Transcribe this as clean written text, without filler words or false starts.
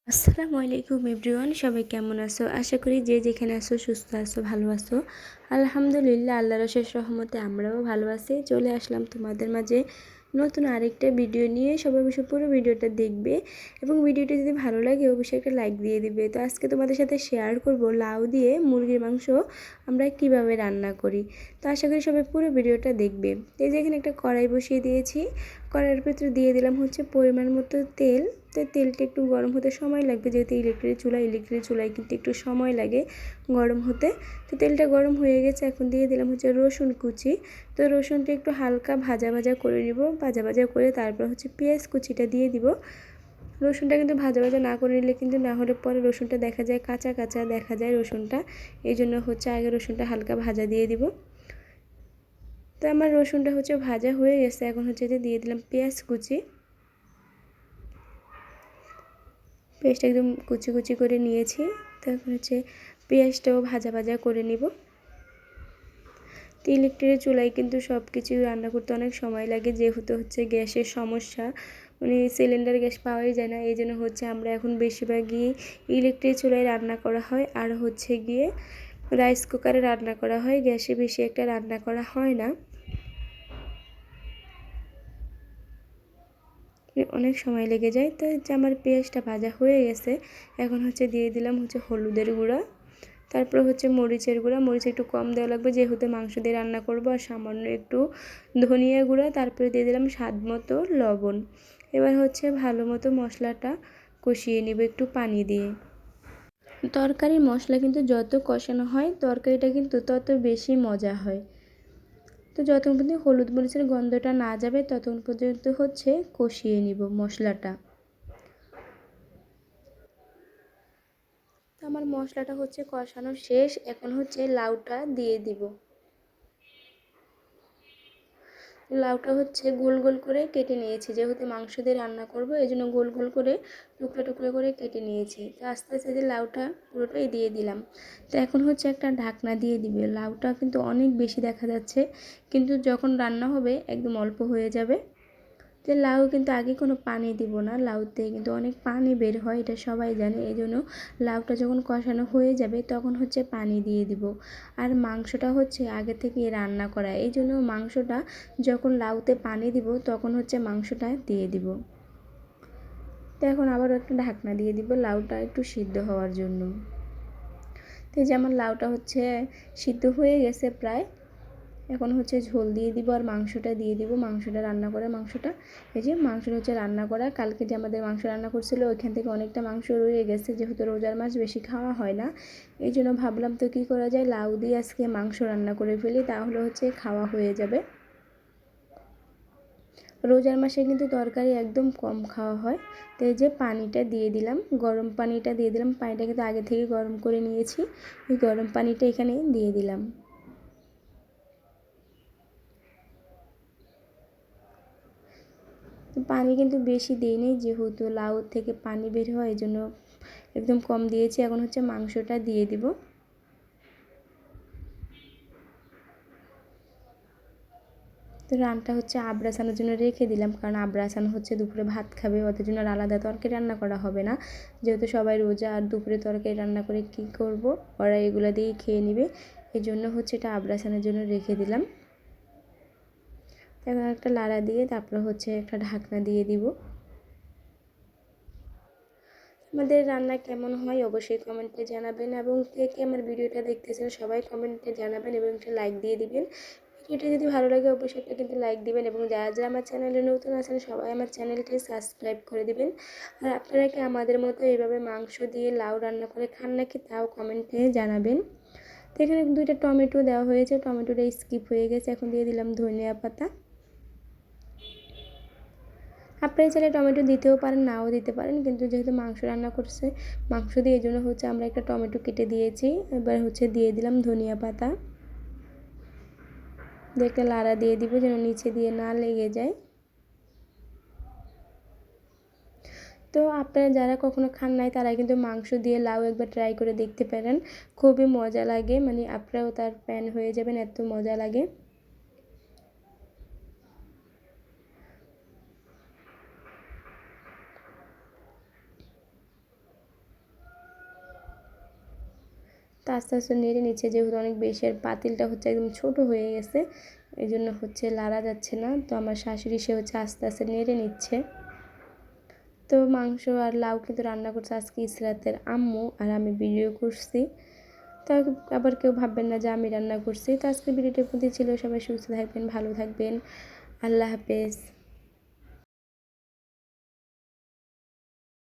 আসসালামু আলাইকুম এভরিওয়ান, সবাই কেমন আছো? আশা করি যে যেখানে আছো সুস্থ আছো, ভালো আছো। আলহামদুলিল্লাহ, আল্লাহর অশেষ রহমতে আমরাও ভালো আছি। চলে আসলাম তোমাদের মাঝে নতুন আরেকটা ভিডিও নিয়ে। সবাই অবশ্যই পুরো ভিডিওটা দেখবে এবং ভিডিওটি যদি ভালো লাগে অবশ্যই একটা লাইক দিয়ে দিবে। তো আজকে তোমাদের সাথে শেয়ার করব লাউ দিয়ে মুরগির মাংস আমরা কিভাবে রান্না করি। তো আশা করি সবাই পুরো ভিডিওটা দেখবে। এই যে এখানে একটা কড়াই বসিয়ে দিয়েছি, কড়াইয়ের ভিতরে দিয়ে দিলাম হচ্ছে পরিমাণ মতো তেল। তো তেলটা একটু গরম হতে সময় লাগবে, যেহেতু ইলেকট্রিক চুলায় কিন্তু একটু সময় লাগে গরম হতে। তো তেলটা গরম হয়ে গেছে, এখন দিয়ে দিলাম হচ্ছে রসুন কুচি। তো রসুনটা একটু হালকা ভাজা ভাজা করে নিব, ভাজা ভাজা করে তারপর হচ্ছে পেঁয়াজ কুচিটা দিয়ে দিব। রসুনটা কিন্তু ভাজা ভাজা না করে নিলে কিন্তু না হলে পরে রসুনটা দেখা যায় কাঁচা কাঁচা দেখা যায় রসুনটা, এই জন্য হচ্ছে আগে রসুনটা হালকা ভাজা দিয়ে দিব। তো আমার রসুনটা হচ্ছে ভাজা হয়ে গেছে, এখন হচ্ছে যে দিয়ে দিলাম পেঁয়াজ কুচি। পেঁয়াজটা একদম কুচি কুচি করে নিয়েছি। তারপর হচ্ছে পেঁয়াজটাও ভাজা ভাজা করে নিব। তো ইলেকট্রিক চুলায় কিন্তু সব কিছু রান্না করতে অনেক সময় লাগে, যেহেতু হচ্ছে গ্যাসের সমস্যা, মানে সিলিন্ডার গ্যাস পাওয়াই যায় না। এই জন্য হচ্ছে আমরা এখন বেশিরভাগই ইলেকট্রিক চুলায় রান্না করা হয়, আর হচ্ছে গিয়ে রাইস কুকারে রান্না করা হয়। গ্যাসে বেশি একটা রান্না করা হয় না, অনেক সময় লেগে যায়। তো হচ্ছে আমার পেঁয়াজটা ভাজা হয়ে গেছে, এখন হচ্ছে দিয়ে দিলাম হচ্ছে হলুদের গুঁড়া। তারপর হচ্ছে মরিচের গুঁড়া, মরিচ একটু কম দেওয়া লাগবে যেহেতু মাংস দিয়ে রান্না করবো, আর সামান্য একটু ধনিয়া গুঁড়া। তারপরে দিয়ে দিলাম স্বাদ মতো লবণ। এবার হচ্ছে ভালো মতো মশলাটা কষিয়ে নেব একটু পানি দিয়ে। তরকারির মশলা কিন্তু যত কষানো হয় তরকারিটা কিন্তু তত বেশি মজা হয়। তো যতক্ষণ পর্যন্ত হলুদ মরিচের গন্ধটা না যাবে ততক্ষণ পর্যন্ত হচ্ছে কষিয়ে নিব মশলাটা। তো আমার মশলাটা হচ্ছে কষানো শেষ, এখন হচ্ছে লাউটা দিয়ে দিব। লাউটা হচ্ছে গোল গোল করে কেটে নিয়েছি, যেহেতু মাংস দিয়ে রান্না করব এই জন্য গোল গোল করে টুকরো টুকরো করে কেটে নিয়েছি। তো আস্তে আস্তে যে লাউটা পুরোটাই দিয়ে দিলাম। তো এখন হচ্ছে একটা ঢাকনা দিয়ে দিবে। লাউটা কিন্তু অনেক বেশি দেখা যাচ্ছে, কিন্তু যখন রান্না হবে একদম অল্প হয়ে যাবে। যে লাউ কিন্তু আগে কোনো পানি দিব না, লাউতে কিন্তু অনেক পানি বের হয়, এটা সবাই জানে। এই জন্য লাউটা যখন কষানো হয়ে যাবে তখন হচ্ছে পানি দিয়ে দিব। আর মাংসটা হচ্ছে আগে থেকে রান্না করা, এই জন্য মাংসটা যখন লাউতে পানি দিব তখন হচ্ছে মাংসটা দিয়ে দিব। তো এখন আবার একটা ঢাকনা দিয়ে দিব লাউটা একটু সিদ্ধ হওয়ার জন্য। তো এই যে আমার লাউটা হচ্ছে সিদ্ধ হয়ে গেছে প্রায়, এখন হচ্ছে ঝোল দিয়ে দিব আর মাংসটা দিয়ে দিব। মাংসটা রান্না করা মাংসটা, এই যে মাংসটা হচ্ছে রান্না করা, কালকে যে আমাদের মাংস রান্না করছিল ওইখান থেকে অনেকটা মাংস রয়ে গেছে, যেহেতু রোজার মাছ বেশি খাওয়া হয় না। এই জন্য ভাবলাম তো কী করা যায়, লাউ দিয়ে আজকে মাংস রান্না করে ফেলি, তাহলে হচ্ছে খাওয়া হয়ে যাবে। রোজার মাসে কিন্তু তরকারি একদম কম খাওয়া হয়। তো এই যে পানিটা দিয়ে দিলাম, গরম পানিটা দিয়ে দিলাম। পানিটা কিন্তু আগে থেকে গরম করে নিয়েছি, ওই গরম পানিটা এখানে দিয়ে দিলাম। পানি কিন্তু বেশি দিইনি, যেহেতু লাউ থেকে পানি বের হয় এই জন্য একদম কম দিয়েছি। এখন হচ্ছে মাংসটা দিয়ে দিব। তো রান্নাটা হচ্ছে আবরা আসানোর জন্য রেখে দিলাম, কারণ আবরা আসানো হচ্ছে দুপুরে ভাত খাবে, ওদের জন্য আলাদা তরকারি রান্না করা হবে না, যেহেতু সবাই রোজা। আর দুপুরে তরকারি রান্না করে কি করব, ওরা এগুলো দিয়েই খেয়ে নেবে, এই জন্য হচ্ছে এটা আবরা আসানোর জন্য রেখে দিলাম। এখন একটা লাড়া দিয়ে তারপরে হচ্ছে একটা ঢাকনা দিয়ে দিব। আমাদের রান্না কেমন হয় অবশ্যই কমেন্টে জানাবেন, এবং কে কে আমার ভিডিওটা দেখতেছেন সবাই কমেন্টে জানাবেন এবং একটা লাইক দিয়ে দিবেন। ভিডিওটা যদি ভালো লাগে অবশ্যই একটা কিন্তু লাইক দিবেন, এবং যারা যারা আমার চ্যানেলে নতুন আছেন সবাই আমার চ্যানেলটি সাবস্ক্রাইব করে দিবেন। আর আপনারা কি আমাদের মতো এইভাবে মাংস দিয়ে লাউ রান্না করে খান নাকি, তাও কমেন্টে জানাবেন। তো এখানে দুইটা টমেটো দেওয়া হয়েছে, টমেটোটা স্কিপ হয়ে গেছে, এখন দিয়ে দিলাম ধনিয়া পাতা। আপনারা চাইলে টমেটো দিতেও পারেন, নাও দিতে পারেন, কিন্তু যেহেতু মাংস রান্না করছে মাংস দিয়ে, এই জন্য হচ্ছে আমরা একটা টমেটো কেটে দিয়েছি। এবার হচ্ছে দিয়ে দিলাম ধনিয়া পাতা, দিয়ে একটা লাড়া দিয়ে দিব যেন নিচে দিয়ে না লেগে যায়। তো আপনারা যারা কখনো খান নাই তারা কিন্তু মাংস দিয়ে লাউ একবার ট্রাই করে দেখতে পারেন, খুবই মজা লাগে, মানে আপনারাও তার ফ্যান হয়ে যাবেন, এত মজা লাগে। তো আস্তে আস্তে নেড়ে নিচ্ছে, যেহেতু অনেক বেশি আর পাতিলটা হচ্ছে একদম ছোট হয়ে গেছে, এই জন্য হচ্ছে লাড়া যাচ্ছে না। তো আমার শাশুড়ি সে হচ্ছে আস্তে আস্তে নেড়ে নিচ্ছে। তো মাংস আর লাউ কিন্তু রান্না করছে আজকে ইসরাতের আম্মু, আর আমি ভিডিও করছি। তো আবার কেউ ভাববেন না যে আমি রান্না করছি। তো আজকে ভিডিওটা প্রতি ছিল, সবাই সুস্থ থাকবেন, ভালো থাকবেন, আল্লাহ হাফেজ।